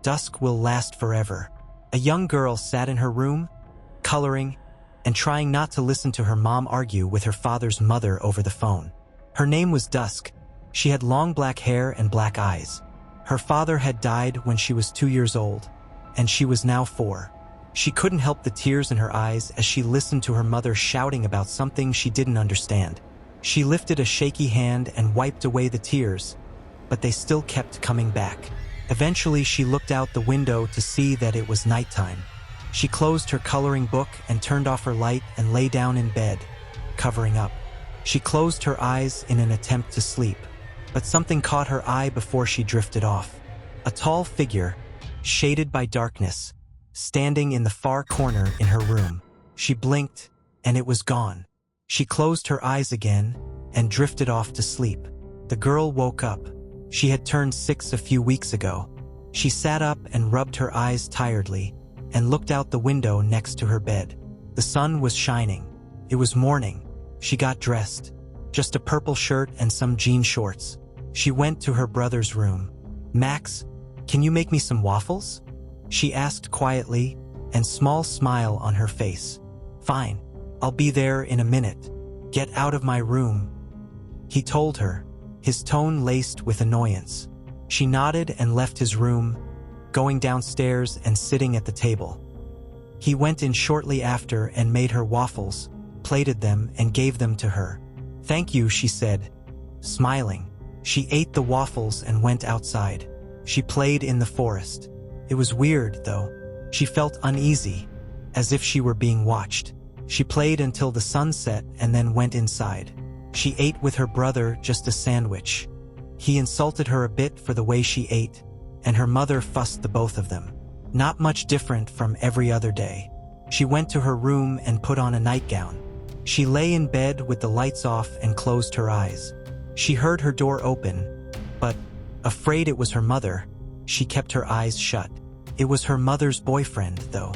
Dusk will last forever. A young girl sat in her room, coloring, and trying not to listen to her mom argue with her father's mother over the phone. Her name was Dusk. She had long black hair and black eyes. Her father had died when she was 2 years old, and she was now 4. She couldn't help the tears in her eyes as she listened to her mother shouting about something she didn't understand. She lifted a shaky hand and wiped away the tears, but they still kept coming back. Eventually, she looked out the window to see that it was nighttime. She closed her coloring book and turned off her light and lay down in bed, covering up. She closed her eyes in an attempt to sleep, but something caught her eye before she drifted off. A tall figure, shaded by darkness, standing in the far corner in her room. She blinked, and it was gone. She closed her eyes again and drifted off to sleep. The girl woke up. She had turned 6 a few weeks ago. She sat up and rubbed her eyes tiredly and looked out the window next to her bed. The sun was shining. It was morning. She got dressed. Just a purple shirt and some jean shorts. She went to her brother's room. "Max, can you make me some waffles?" She asked quietly, and small smile on her face. "Fine, I'll be there in a minute. Get out of my room," he told her, his tone laced with annoyance. She nodded and left his room, going downstairs and sitting at the table. He went in shortly after and made her waffles, plated them and gave them to her. "Thank you," she said, smiling. She ate the waffles and went outside. She played in the forest. It was weird, though. She felt uneasy, as if she were being watched. She played until the sun set and then went inside. She ate with her brother just a sandwich. He insulted her a bit for the way she ate, and her mother fussed the both of them. Not much different from every other day. She went to her room and put on a nightgown. She lay in bed with the lights off and closed her eyes. She heard her door open, but, afraid it was her mother, she kept her eyes shut. It was her mother's boyfriend, though.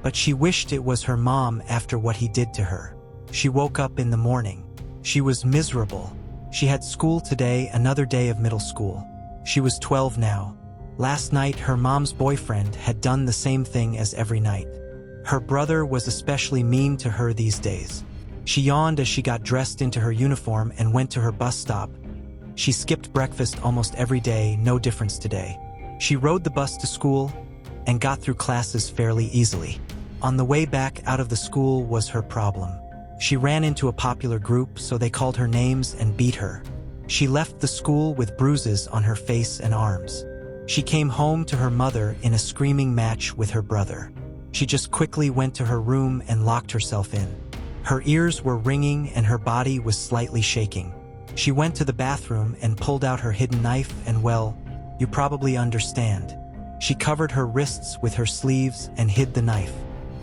But she wished it was her mom after what he did to her. She woke up in the morning. She was miserable. She had school today, another day of middle school. She was 12 now. Last night, her mom's boyfriend had done the same thing as every night. Her brother was especially mean to her these days. She yawned as she got dressed into her uniform and went to her bus stop. She skipped breakfast almost every day, no difference today. She rode the bus to school and got through classes fairly easily. On the way back out of the school was her problem. She ran into a popular group, so they called her names and beat her. She left the school with bruises on her face and arms. She came home to her mother in a screaming match with her brother. She just quickly went to her room and locked herself in. Her ears were ringing and her body was slightly shaking. She went to the bathroom and pulled out her hidden knife and, well, you probably understand. She covered her wrists with her sleeves and hid the knife.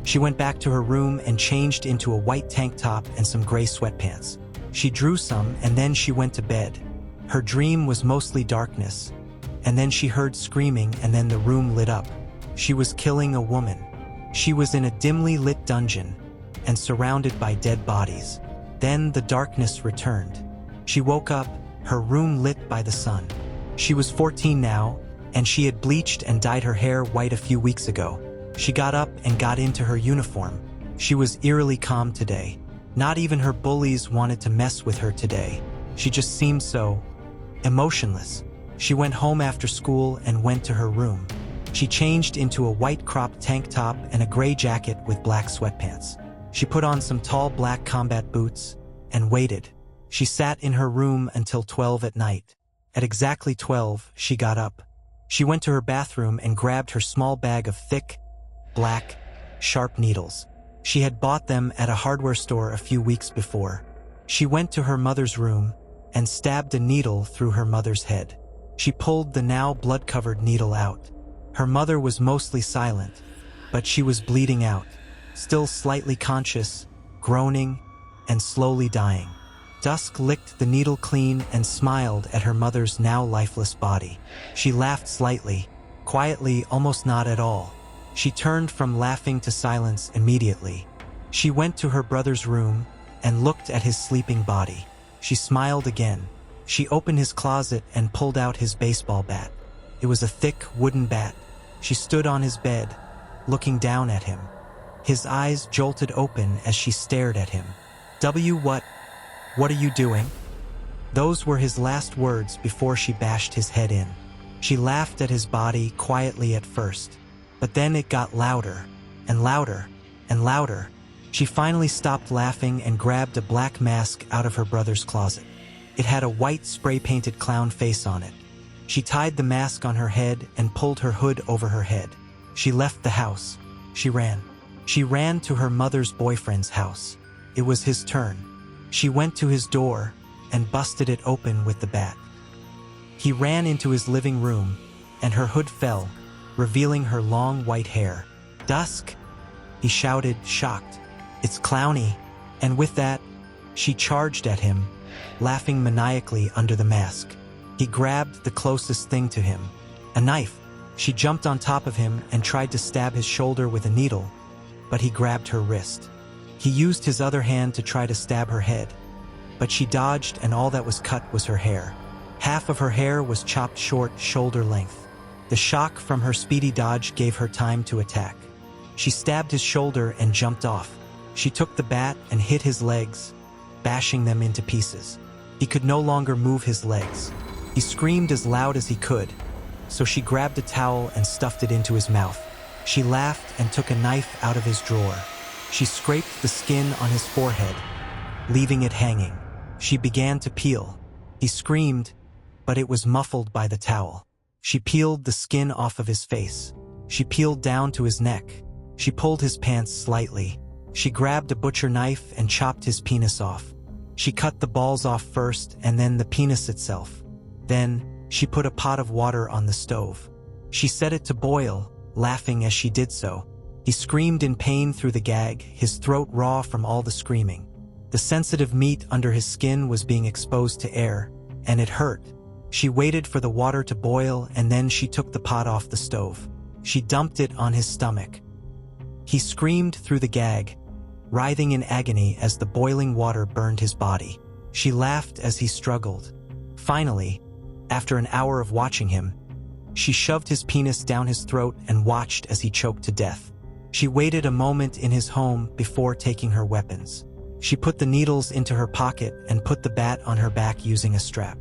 She went back to her room and changed into a white tank top and some gray sweatpants. She drew some and then she went to bed. Her dream was mostly darkness. And then she heard screaming and then the room lit up. She was killing a woman. She was in a dimly lit dungeon and surrounded by dead bodies. Then the darkness returned. She woke up, her room lit by the sun. She was 14 now, and she had bleached and dyed her hair white a few weeks ago. She got up and got into her uniform. She was eerily calm today. Not even her bullies wanted to mess with her today. She just seemed so emotionless. She went home after school and went to her room. She changed into a white cropped tank top and a gray jacket with black sweatpants. She put on some tall black combat boots and waited. She sat in her room until 12 at night. At exactly 12, she got up. She went to her bathroom and grabbed her small bag of thick, black, sharp needles. She had bought them at a hardware store a few weeks before. She went to her mother's room and stabbed a needle through her mother's head. She pulled the now blood-covered needle out. Her mother was mostly silent, but she was bleeding out, still slightly conscious, groaning, and slowly dying. Dusk licked the needle clean and smiled at her mother's now lifeless body. She laughed slightly, quietly, almost not at all. She turned from laughing to silence immediately. She went to her brother's room and looked at his sleeping body. She smiled again. She opened his closet and pulled out his baseball bat. It was a thick wooden bat, She stood on his bed, looking down at him. His eyes jolted open as she stared at him. What are you doing?" Those were his last words before she bashed his head in. She laughed at his body quietly at first, but then it got louder and louder and louder. She finally stopped laughing and grabbed a black mask out of her brother's closet. It had a white spray-painted clown face on it. She tied the mask on her head and pulled her hood over her head. She left the house. She ran. She ran to her mother's boyfriend's house. It was his turn. She went to his door and busted it open with the bat. He ran into his living room, and her hood fell, revealing her long white hair. "Dusk!" he shouted, shocked. "It's Clowny." And with that, she charged at him, laughing maniacally under the mask. He grabbed the closest thing to him, a knife. She jumped on top of him and tried to stab his shoulder with a needle, but he grabbed her wrist. He used his other hand to try to stab her head, but she dodged, and all that was cut was her hair. Half of her hair was chopped short, shoulder length. The shock from her speedy dodge gave her time to attack. She stabbed his shoulder and jumped off. She took the bat and hit his legs, bashing them into pieces. He could no longer move his legs. He screamed as loud as he could, so she grabbed a towel and stuffed it into his mouth. She laughed and took a knife out of his drawer. She scraped the skin on his forehead, leaving it hanging. She began to peel. He screamed, but it was muffled by the towel. She peeled the skin off of his face. She peeled down to his neck. She pulled his pants slightly. She grabbed a butcher knife and chopped his penis off. She cut the balls off first and then the penis itself. Then, she put a pot of water on the stove. She set it to boil, laughing as she did so. He screamed in pain through the gag, his throat raw from all the screaming. The sensitive meat under his skin was being exposed to air, and it hurt. She waited for the water to boil, and then she took the pot off the stove. She dumped it on his stomach. He screamed through the gag, writhing in agony as the boiling water burned his body. She laughed as he struggled. Finally, after an hour of watching him, she shoved his penis down his throat and watched as he choked to death. She waited a moment in his home before taking her weapons. She put the needles into her pocket and put the bat on her back using a strap.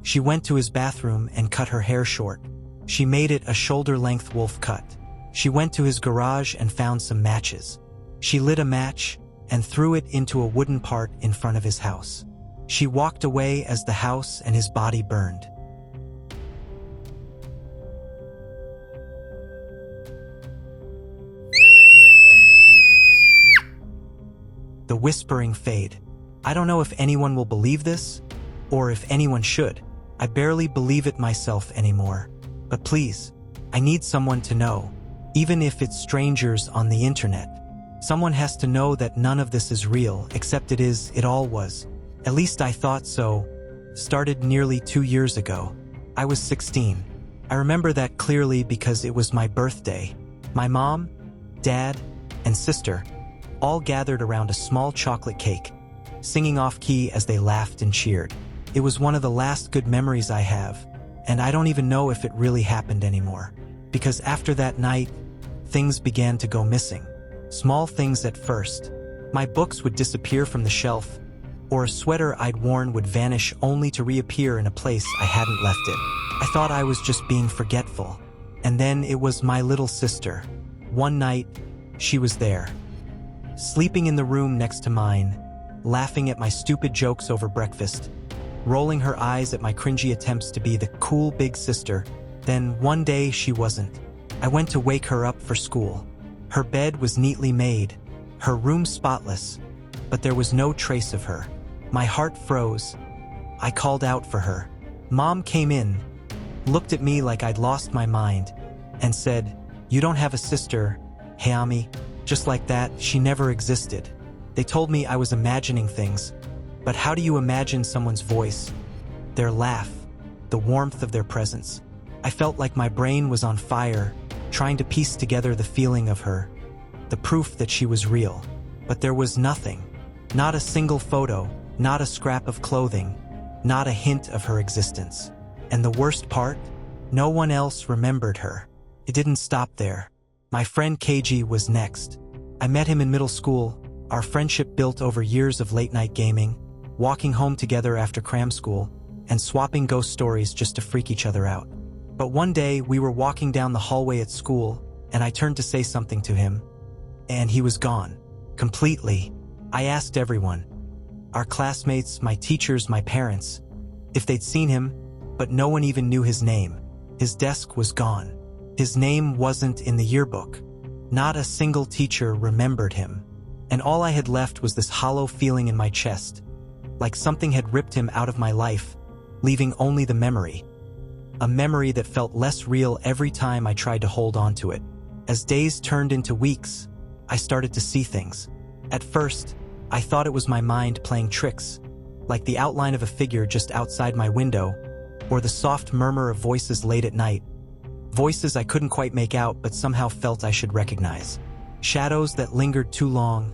She went to his bathroom and cut her hair short. She made it a shoulder-length wolf cut. She went to his garage and found some matches. She lit a match and threw it into a wooden part in front of his house. She walked away as the house and his body burned. The whispering fade. I don't know if anyone will believe this, or if anyone should. I barely believe it myself anymore. But please, I need someone to know, even if it's strangers on the internet. Someone has to know that none of this is real, except it all was. At least I thought so. Started nearly 2 years ago. I was 16. I remember that clearly because it was my birthday. My mom, dad, and sister all gathered around a small chocolate cake, singing off-key as they laughed and cheered. It was one of the last good memories I have, and I don't even know if it really happened anymore. Because after that night, things began to go missing. Small things at first. My books would disappear from the shelf, or a sweater I'd worn would vanish only to reappear in a place I hadn't left it. I thought I was just being forgetful. And then it was my little sister. One night, she was there, sleeping in the room next to mine, laughing at my stupid jokes over breakfast, rolling her eyes at my cringy attempts to be the cool big sister. Then one day she wasn't. I went to wake her up for school. Her bed was neatly made, her room spotless, but there was no trace of her. My heart froze. I called out for her. Mom came in, looked at me like I'd lost my mind, and said, "You don't have a sister, Hayami?" Just like that, she never existed. They told me I was imagining things, but how do you imagine someone's voice, their laugh, the warmth of their presence? I felt like my brain was on fire, trying to piece together the feeling of her, the proof that she was real. But there was nothing. Not a single photo, not a scrap of clothing, not a hint of her existence. And the worst part? No one else remembered her. It didn't stop there. My friend KG was next. I met him in middle school. Our friendship built over years of late-night gaming, walking home together after cram school, and swapping ghost stories just to freak each other out. But one day, we were walking down the hallway at school, and I turned to say something to him, and he was gone. Completely. I asked everyone, our classmates, my teachers, my parents, if they'd seen him, but no one even knew his name. His desk was gone. His name wasn't in the yearbook. Not a single teacher remembered him. And all I had left was this hollow feeling in my chest, like something had ripped him out of my life, leaving only the memory. A memory that felt less real every time I tried to hold on to it. As days turned into weeks, I started to see things. At first, I thought it was my mind playing tricks, like the outline of a figure just outside my window, or the soft murmur of voices late at night. Voices I couldn't quite make out but somehow felt I should recognize. Shadows that lingered too long,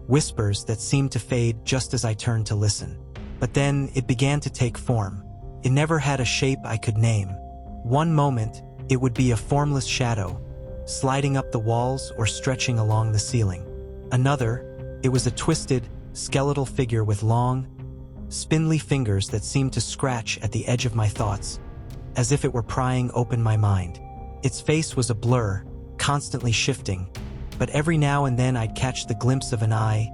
whispers that seemed to fade just as I turned to listen. But then it began to take form. It never had a shape I could name. One moment, it would be a formless shadow, sliding up the walls or stretching along the ceiling. Another, it was a twisted, skeletal figure with long, spindly fingers that seemed to scratch at the edge of my thoughts, as if it were prying open my mind. Its face was a blur, constantly shifting, but every now and then I'd catch the glimpse of an eye,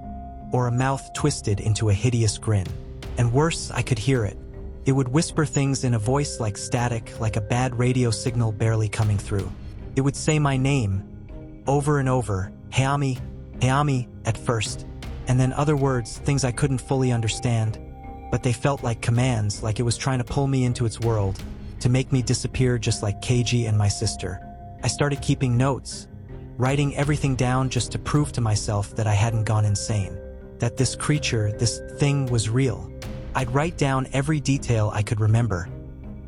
or a mouth twisted into a hideous grin. And worse, I could hear it. It would whisper things in a voice like static, like a bad radio signal barely coming through. It would say my name, over and over, Hayami, Hayami, at first, and then other words, things I couldn't fully understand, but they felt like commands, like it was trying to pull me into its world, to make me disappear just like Keiji and my sister. I started keeping notes, writing everything down just to prove to myself that I hadn't gone insane, that this creature, this thing was real. I'd write down every detail I could remember,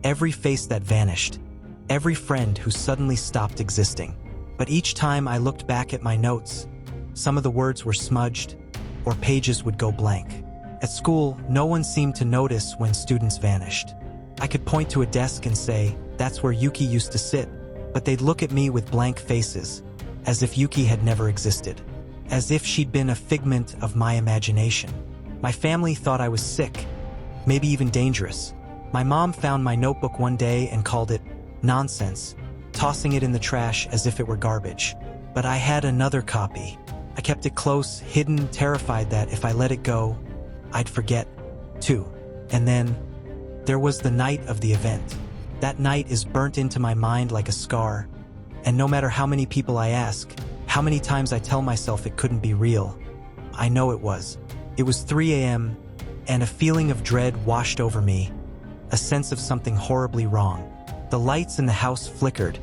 every face that vanished, every friend who suddenly stopped existing. But each time I looked back at my notes, some of the words were smudged, or pages would go blank. At school, no one seemed to notice when students vanished. I could point to a desk and say, that's where Yuki used to sit, but they'd look at me with blank faces, as if Yuki had never existed, as if she'd been a figment of my imagination. My family thought I was sick, maybe even dangerous. My mom found my notebook one day and called it nonsense, tossing it in the trash as if it were garbage. But I had another copy. I kept it close, hidden, terrified that if I let it go, I'd forget, too. And then, there was the night of the event. That night is burnt into my mind like a scar, and no matter how many people I ask, how many times I tell myself it couldn't be real, I know it was. It was 3 a.m., and a feeling of dread washed over me, a sense of something horribly wrong. The lights in the house flickered,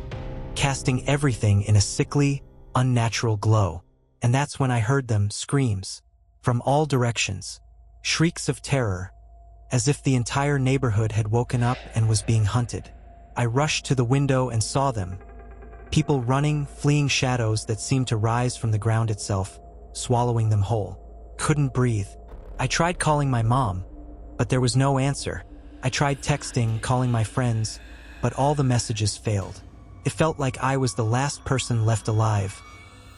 casting everything in a sickly, unnatural glow. And that's when I heard them, screams, from all directions, shrieks of terror, as if the entire neighborhood had woken up and was being hunted. I rushed to the window and saw them, people running, fleeing shadows that seemed to rise from the ground itself, swallowing them whole. Couldn't breathe. I tried calling my mom, but there was no answer. I tried texting, calling my friends, but all the messages failed. It felt like I was the last person left alive,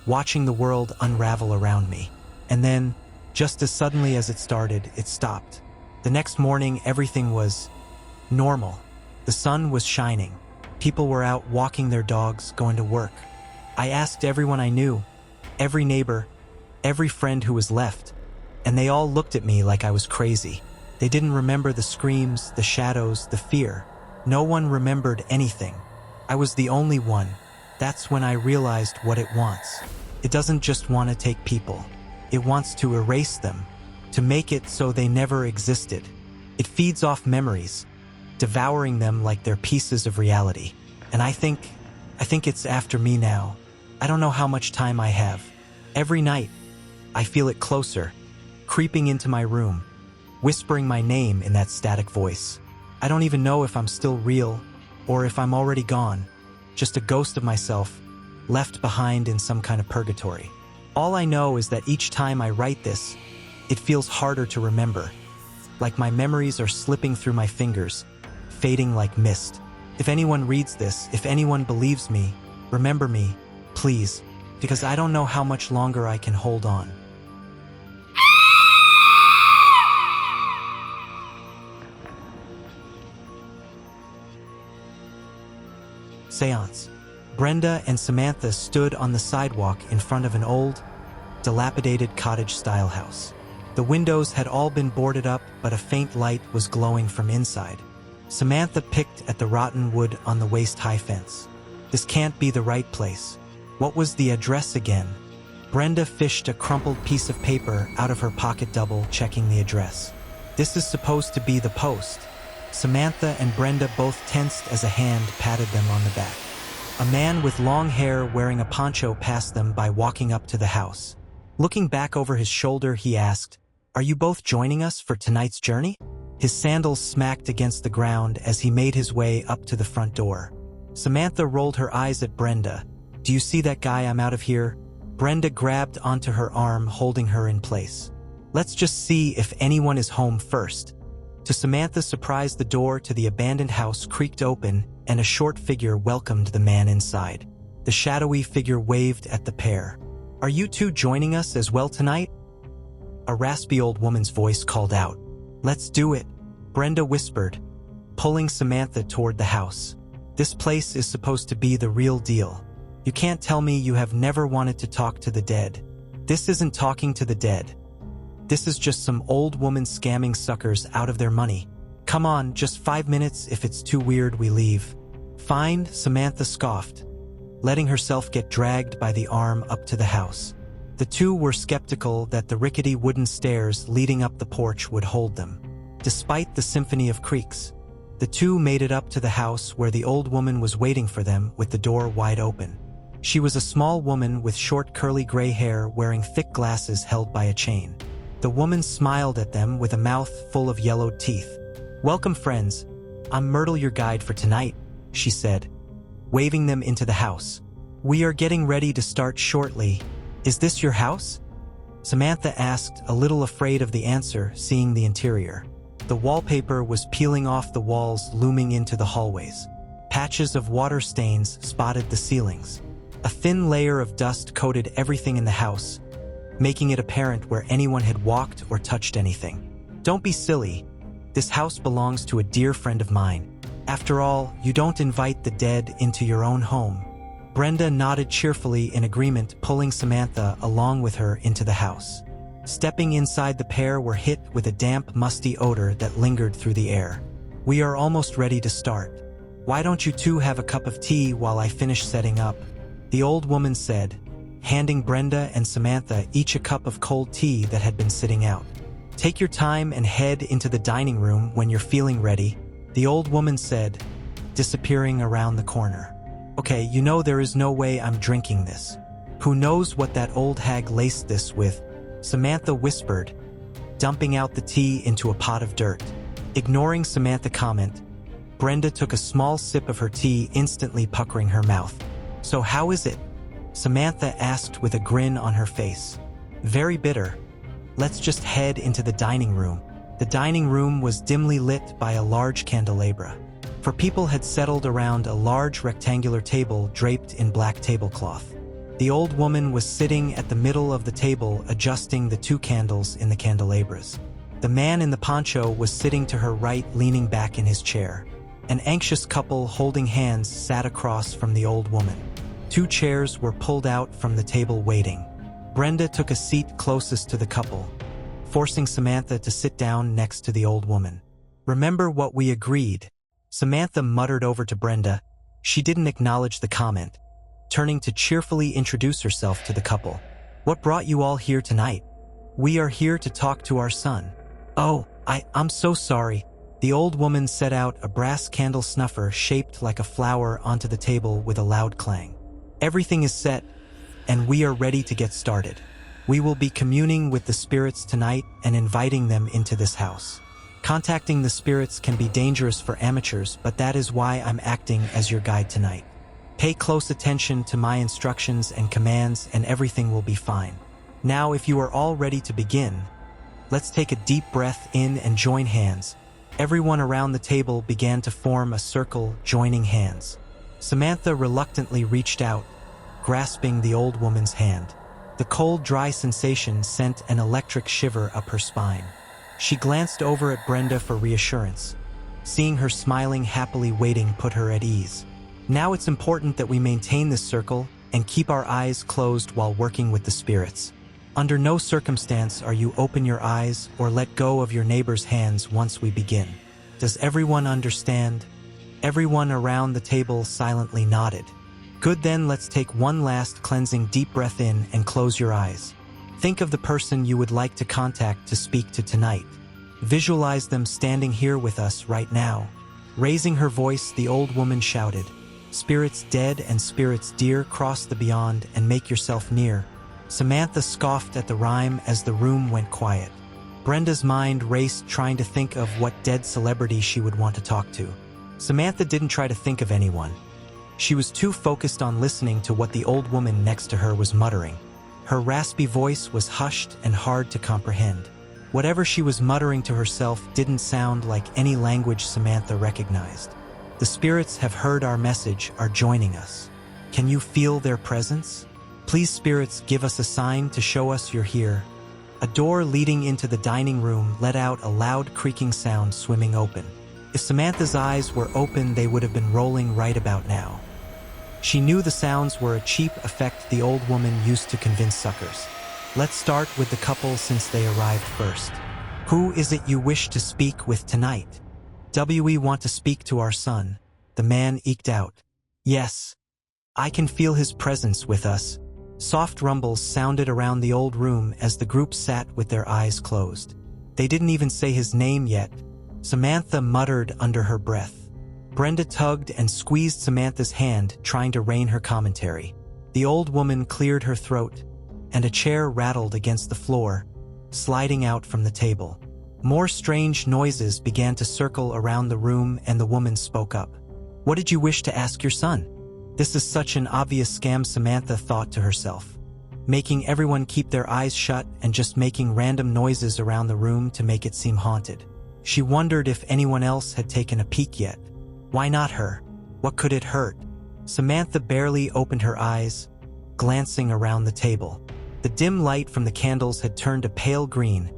watching the world unravel around me. And then, just as suddenly as it started, it stopped. The next morning, everything was normal. The sun was shining. People were out walking their dogs, going to work. I asked everyone I knew, every neighbor, every friend who was left, and they all looked at me like I was crazy. They didn't remember the screams, the shadows, the fear. No one remembered anything. I was the only one. That's when I realized what it wants. It doesn't just want to take people. It wants to erase them, to make it so they never existed. It feeds off memories, devouring them like they're pieces of reality. And I think it's after me now. I don't know how much time I have. Every night, I feel it closer, creeping into my room, whispering my name in that static voice. I don't even know if I'm still real, or if I'm already gone, just a ghost of myself, left behind in some kind of purgatory. All I know is that each time I write this, it feels harder to remember, like my memories are slipping through my fingers, fading like mist. If anyone reads this, if anyone believes me, Remember me, please, because I don't know how much longer I can hold on. Seance. Brenda and Samantha stood on the sidewalk in front of an old, dilapidated cottage-style house. The windows had all been boarded up, but a faint light was glowing from inside. Samantha picked at the rotten wood on the waist-high fence. This can't be the right place. What was the address again? Brenda fished a crumpled piece of paper out of her pocket, double-checking the address. This is supposed to be the post. Samantha and Brenda both tensed as a hand patted them on the back. A man with long hair wearing a poncho passed them by, walking up to the house. Looking back over his shoulder, he asked, "Are you both joining us for tonight's journey?" His sandals smacked against the ground as he made his way up to the front door. Samantha rolled her eyes at Brenda. "Do you see that guy? I'm out of here." Brenda grabbed onto her arm, holding her in place. "Let's just see if anyone is home first." To Samantha's surprise, the door to the abandoned house creaked open, and a short figure welcomed the man inside. The shadowy figure waved at the pair. "Are you two joining us as well tonight?" A raspy old woman's voice called out. "Let's do it," Brenda whispered, pulling Samantha toward the house. "This place is supposed to be the real deal. You can't tell me you have never wanted to talk to the dead." "This isn't talking to the dead. This is just some old woman scamming suckers out of their money. Come on, just 5 minutes. If it's too weird, we leave." "Fine," Samantha scoffed, letting herself get dragged by the arm up to the house. The two were skeptical that the rickety wooden stairs leading up the porch would hold them. Despite the symphony of creaks, the two made it up to the house, where the old woman was waiting for them with the door wide open. She was a small woman with short curly gray hair, wearing thick glasses held by a chain. The woman smiled at them with a mouth full of yellowed teeth. "Welcome, friends. I'm Myrtle, your guide for tonight," she said, waving them into the house. "We are getting ready to start shortly. Is this your house?" Samantha asked, a little afraid of the answer, seeing the interior. The wallpaper was peeling off the walls, looming into the hallways. Patches of water stains spotted the ceilings. A thin layer of dust coated everything in the house, making it apparent where anyone had walked or touched anything. "Don't be silly. This house belongs to a dear friend of mine. After all, you don't invite the dead into your own home." Brenda nodded cheerfully in agreement, pulling Samantha along with her into the house. Stepping inside, the pair were hit with a damp, musty odor that lingered through the air. "We are almost ready to start. Why don't you two have a cup of tea while I finish setting up?" the old woman said, handing Brenda and Samantha each a cup of cold tea that had been sitting out. "Take your time and head into the dining room when you're feeling ready," the old woman said, disappearing around the corner. "Okay, you know there is no way I'm drinking this. Who knows what that old hag laced this with?" Samantha whispered, dumping out the tea into a pot of dirt. Ignoring Samantha's comment, Brenda took a small sip of her tea, instantly puckering her mouth. "So how is it?" Samantha asked with a grin on her face. "Very bitter. Let's just head into the dining room." The dining room was dimly lit by a large candelabra, for people had settled around a large rectangular table draped in black tablecloth. The old woman was sitting at the middle of the table, adjusting the 2 candles in the candelabras. The man in the poncho was sitting to her right, leaning back in his chair. An anxious couple holding hands sat across from the old woman. 2 chairs were pulled out from the table, waiting. Brenda took a seat closest to the couple, forcing Samantha to sit down next to the old woman. "Remember what we agreed," Samantha muttered over to Brenda. She didn't acknowledge the comment, turning to cheerfully introduce herself to the couple. "What brought you all here tonight?" "We are here to talk to our son." "Oh, I'm so sorry." The old woman set out a brass candle snuffer shaped like a flower onto the table with a loud clang. "Everything is set, and we are ready to get started. We will be communing with the spirits tonight and inviting them into this house. Contacting the spirits can be dangerous for amateurs, but that is why I'm acting as your guide tonight. Pay close attention to my instructions and commands, and everything will be fine. Now, if you are all ready to begin, let's take a deep breath in and join hands." Everyone around the table began to form a circle, joining hands. Samantha reluctantly reached out, grasping the old woman's hand. The cold, dry sensation sent an electric shiver up her spine. She glanced over at Brenda for reassurance. Seeing her smiling, happily waiting put her at ease. Now it's important that we maintain this circle and keep our eyes closed while working with the spirits. Under no circumstance are you open your eyes or let go of your neighbor's hands once we begin. Does everyone understand? Everyone around the table silently nodded. Good, then let's take one last cleansing deep breath in and close your eyes. Think of the person you would like to contact to speak to tonight. Visualize them standing here with us right now. Raising her voice, the old woman shouted, "Spirits dead and spirits dear, cross the beyond and make yourself near." Samantha scoffed at the rhyme as the room went quiet. Brenda's mind raced, trying to think of what dead celebrity she would want to talk to. Samantha didn't try to think of anyone. She was too focused on listening to what the old woman next to her was muttering. Her raspy voice was hushed and hard to comprehend. Whatever she was muttering to herself didn't sound like any language Samantha recognized. The spirits have heard our message, are joining us. Can you feel their presence? Please, spirits, give us a sign to show us you're here. A door leading into the dining room let out a loud creaking sound, swimming open. If Samantha's eyes were open, they would have been rolling right about now. She knew the sounds were a cheap effect the old woman used to convince suckers. Let's start with the couple since they arrived first. Who is it you wish to speak with tonight? We want to speak to our son, the man eked out. Yes, I can feel his presence with us. Soft rumbles sounded around the old room as the group sat with their eyes closed. They didn't even say his name yet. Samantha muttered under her breath. Brenda tugged and squeezed Samantha's hand, trying to rein her commentary. The old woman cleared her throat, and a chair rattled against the floor, sliding out from the table. More strange noises began to circle around the room, and the woman spoke up. What did you wish to ask your son? This is such an obvious scam, Samantha thought to herself. Making everyone keep their eyes shut and just making random noises around the room to make it seem haunted. She wondered if anyone else had taken a peek yet. Why not her? What could it hurt? Samantha barely opened her eyes, glancing around the table. The dim light from the candles had turned a pale green,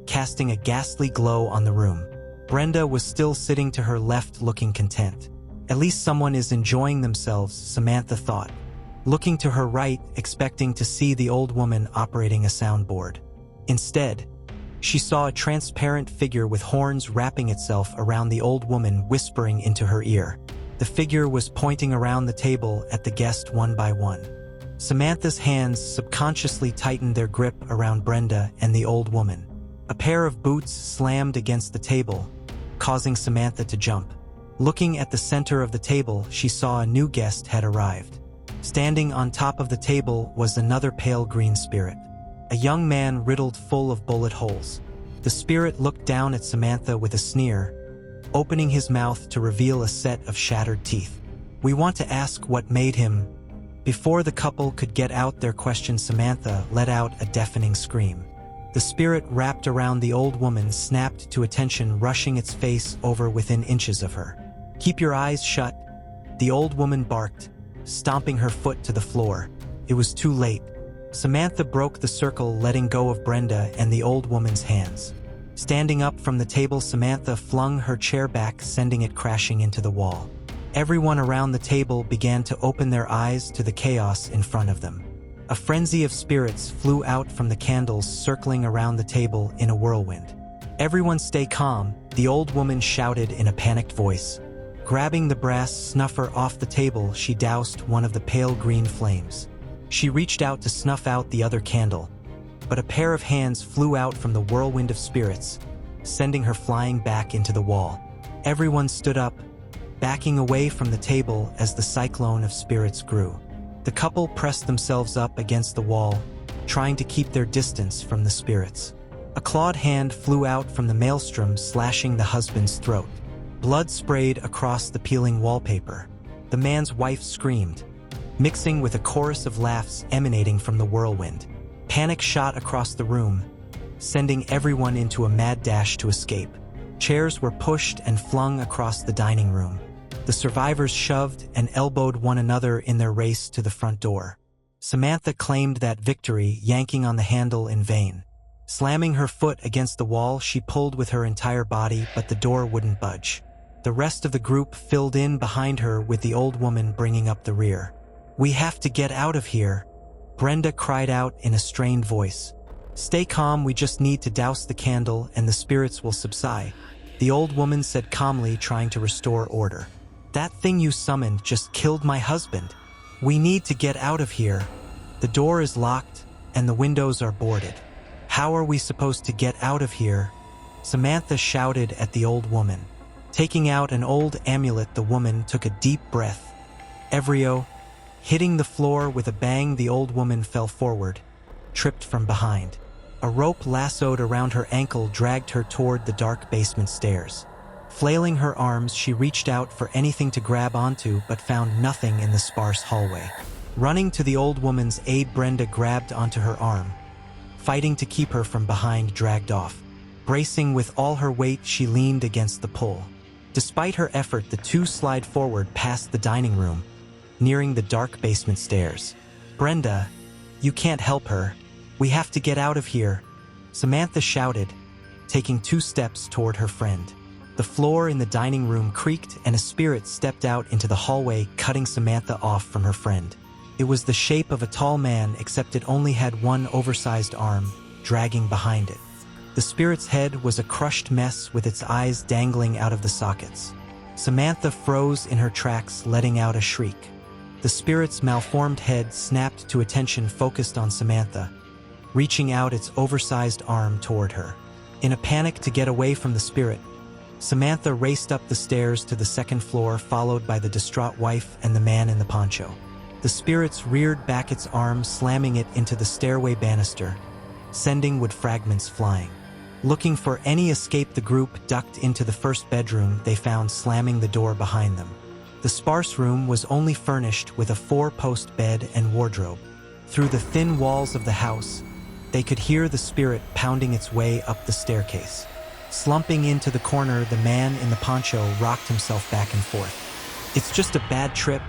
casting a ghastly glow on the room. Brenda was still sitting to her left, looking content. At least someone is enjoying themselves, Samantha thought. Looking to her right, expecting to see the old woman operating a soundboard. Instead, she saw a transparent figure with horns wrapping itself around the old woman, whispering into her ear. The figure was pointing around the table at the guest one by one. Samantha's hands subconsciously tightened their grip around Brenda and the old woman. A pair of boots slammed against the table, causing Samantha to jump. Looking at the center of the table, she saw a new guest had arrived. Standing on top of the table was another pale green spirit. A young man riddled full of bullet holes. The spirit looked down at Samantha with a sneer, opening his mouth to reveal a set of shattered teeth. We want to ask what made him. Before the couple could get out their question, Samantha let out a deafening scream. The spirit wrapped around the old woman snapped to attention, rushing its face over within inches of her. Keep your eyes shut, the old woman barked, stomping her foot to the floor. It was too late. Samantha broke the circle, letting go of Brenda and the old woman's hands. Standing up from the table, Samantha flung her chair back, sending it crashing into the wall. Everyone around the table began to open their eyes to the chaos in front of them. A frenzy of spirits flew out from the candles, circling around the table in a whirlwind. Everyone stay calm, the old woman shouted in a panicked voice. Grabbing the brass snuffer off the table, she doused one of the pale green flames. She reached out to snuff out the other candle, but a pair of hands flew out from the whirlwind of spirits, sending her flying back into the wall. Everyone stood up, backing away from the table as the cyclone of spirits grew. The couple pressed themselves up against the wall, trying to keep their distance from the spirits. A clawed hand flew out from the maelstrom, slashing the husband's throat. Blood sprayed across the peeling wallpaper. The man's wife screamed, mixing with a chorus of laughs emanating from the whirlwind. Panic shot across the room, sending everyone into a mad dash to escape. Chairs were pushed and flung across the dining room. The survivors shoved and elbowed one another in their race to the front door. Samantha claimed that victory, yanking on the handle in vain. Slamming her foot against the wall, she pulled with her entire body, but the door wouldn't budge. The rest of the group filled in behind her, with the old woman bringing up the rear. "We have to get out of here," Brenda cried out in a strained voice. "Stay calm, we just need to douse the candle and the spirits will subside," the old woman said calmly, trying to restore order. "That thing you summoned just killed my husband. We need to get out of here. The door is locked and the windows are boarded. How are we supposed to get out of here?" Samantha shouted at the old woman. Taking out an old amulet, the woman took a deep breath. Embryo, hitting the floor with a bang, the old woman fell forward, tripped from behind. A rope lassoed around her ankle dragged her toward the dark basement stairs. Flailing her arms, she reached out for anything to grab onto, but found nothing in the sparse hallway. Running to the old woman's aid, Brenda grabbed onto her arm. Fighting to keep her from behind, dragged off. Bracing with all her weight, she leaned against the pull. Despite her effort, the two slid forward past the dining room, nearing the dark basement stairs. "Brenda, you can't help her. We have to get out of here," Samantha shouted, taking 2 steps toward her friend. The floor in the dining room creaked and a spirit stepped out into the hallway, cutting Samantha off from her friend. It was the shape of a tall man, except it only had one oversized arm, dragging behind it. The spirit's head was a crushed mess with its eyes dangling out of the sockets. Samantha froze in her tracks, letting out a shriek. The spirit's malformed head snapped to attention, focused on Samantha, reaching out its oversized arm toward her. In a panic to get away from the spirit, Samantha raced up the stairs to the 2nd floor, followed by the distraught wife and the man in the poncho. The spirits reared back its arm, slamming it into the stairway banister, sending wood fragments flying. Looking for any escape, the group ducked into the 1st bedroom they found, slamming the door behind them. The sparse room was only furnished with a 4-post bed and wardrobe. Through the thin walls of the house, they could hear the spirit pounding its way up the staircase. Slumping into the corner, the man in the poncho rocked himself back and forth. "It's just a bad trip,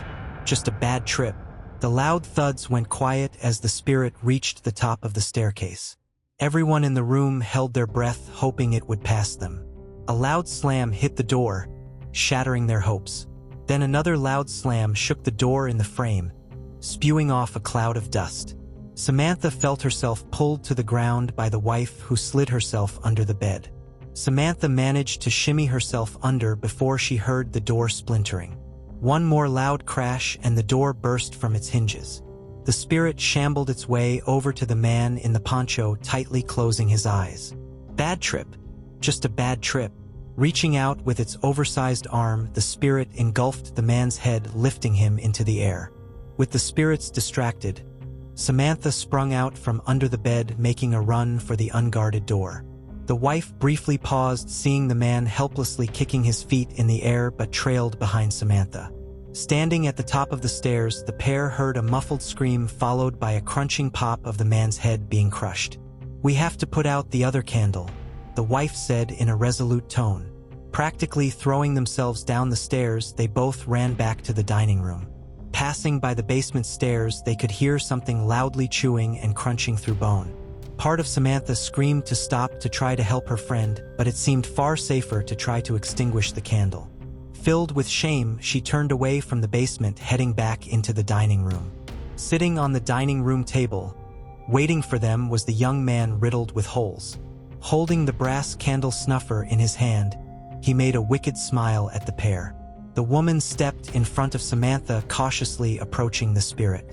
just a bad trip." The loud thuds went quiet as the spirit reached the top of the staircase. Everyone in the room held their breath, hoping it would pass them. A loud slam hit the door, shattering their hopes. Then another loud slam shook the door in the frame, spewing off a cloud of dust. Samantha felt herself pulled to the ground by the wife, who slid herself under the bed. Samantha managed to shimmy herself under before she heard the door splintering. One more loud crash and the door burst from its hinges. The spirit shambled its way over to the man in the poncho, tightly closing his eyes. "Bad trip. Just a bad trip." Reaching out with its oversized arm, the spirit engulfed the man's head, lifting him into the air. With the spirits distracted, Samantha sprung out from under the bed, making a run for the unguarded door. The wife briefly paused, seeing the man helplessly kicking his feet in the air, but trailed behind Samantha. Standing at the top of the stairs, the pair heard a muffled scream, followed by a crunching pop of the man's head being crushed. "We have to put out the other candle," the wife said in a resolute tone. Practically throwing themselves down the stairs, they both ran back to the dining room. Passing by the basement stairs, they could hear something loudly chewing and crunching through bone. Part of Samantha screamed to stop to try to help her friend, but it seemed far safer to try to extinguish the candle. Filled with shame, she turned away from the basement, heading back into the dining room. Sitting on the dining room table, waiting for them, was the young man riddled with holes. Holding the brass candle snuffer in his hand, he made a wicked smile at the pair. The woman stepped in front of Samantha, cautiously approaching the spirit.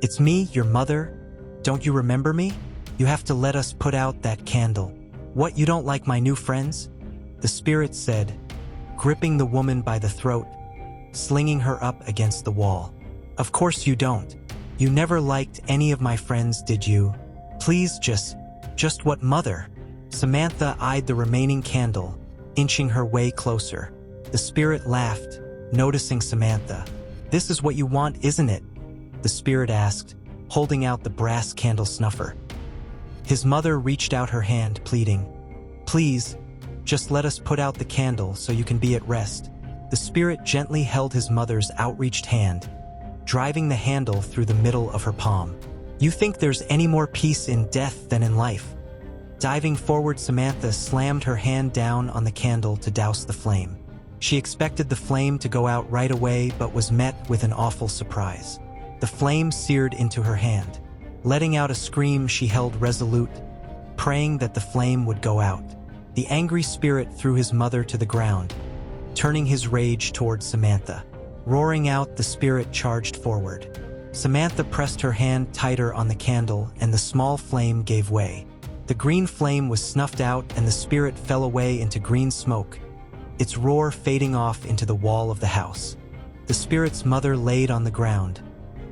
"It's me, your mother. Don't you remember me? You have to let us put out that candle." "What, you don't like my new friends?" the spirit said, gripping the woman by the throat, slinging her up against the wall. "Of course you don't. You never liked any of my friends, did you? Please just what, mother?" Samantha eyed the remaining candle, inching her way closer. The spirit laughed, noticing Samantha. "This is what you want, isn't it?" the spirit asked, holding out the brass candle snuffer. His mother reached out her hand, pleading, "Please, just let us put out the candle so you can be at rest." The spirit gently held his mother's outreached hand, driving the handle through the middle of her palm. "You think there's any more peace in death than in life?" Diving forward, Samantha slammed her hand down on the candle to douse the flame. She expected the flame to go out right away, but was met with an awful surprise. The flame seared into her hand. Letting out a scream, she held resolute, praying that the flame would go out. The angry spirit threw his mother to the ground, turning his rage toward Samantha. Roaring out, the spirit charged forward. Samantha pressed her hand tighter on the candle, and the small flame gave way. The green flame was snuffed out, and the spirit fell away into green smoke, its roar fading off into the wall of the house. The spirit's mother laid on the ground,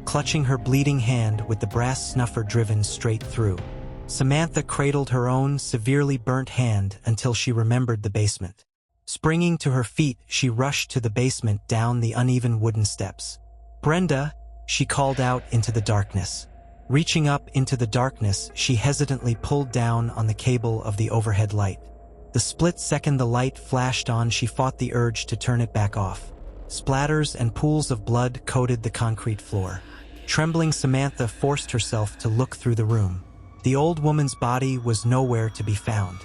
clutching her bleeding hand with the brass snuffer driven straight through. Samantha cradled her own severely burnt hand until she remembered the basement. Springing to her feet, she rushed to the basement down the uneven wooden steps. "Brenda," she called out into the darkness. Reaching up into the darkness, she hesitantly pulled down on the cable of the overhead light. The split second the light flashed on, she fought the urge to turn it back off. Splatters and pools of blood coated the concrete floor. Trembling, Samantha forced herself to look through the room. The old woman's body was nowhere to be found.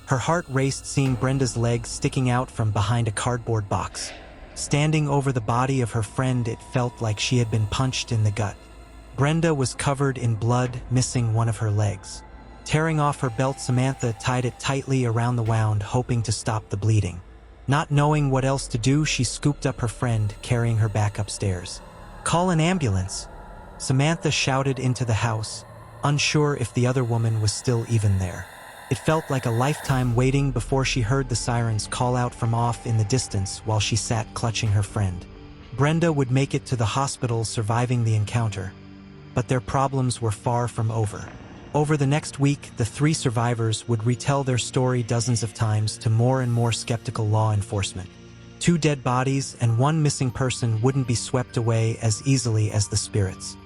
Her heart raced seeing Brenda's leg sticking out from behind a cardboard box. Standing over the body of her friend, it felt like she had been punched in the gut. Brenda was covered in blood, missing one of her legs. Tearing off her belt, Samantha tied it tightly around the wound, hoping to stop the bleeding. Not knowing what else to do, she scooped up her friend, carrying her back upstairs. "Call an ambulance," Samantha shouted into the house, unsure if the other woman was still even there. It felt like a lifetime waiting before she heard the sirens call out from off in the distance while she sat clutching her friend. Brenda would make it to the hospital, surviving the encounter, but their problems were far from over. Over the next week, the three survivors would retell their story dozens of times to more and more skeptical law enforcement. 2 dead bodies and 1 missing person wouldn't be swept away as easily as the spirits.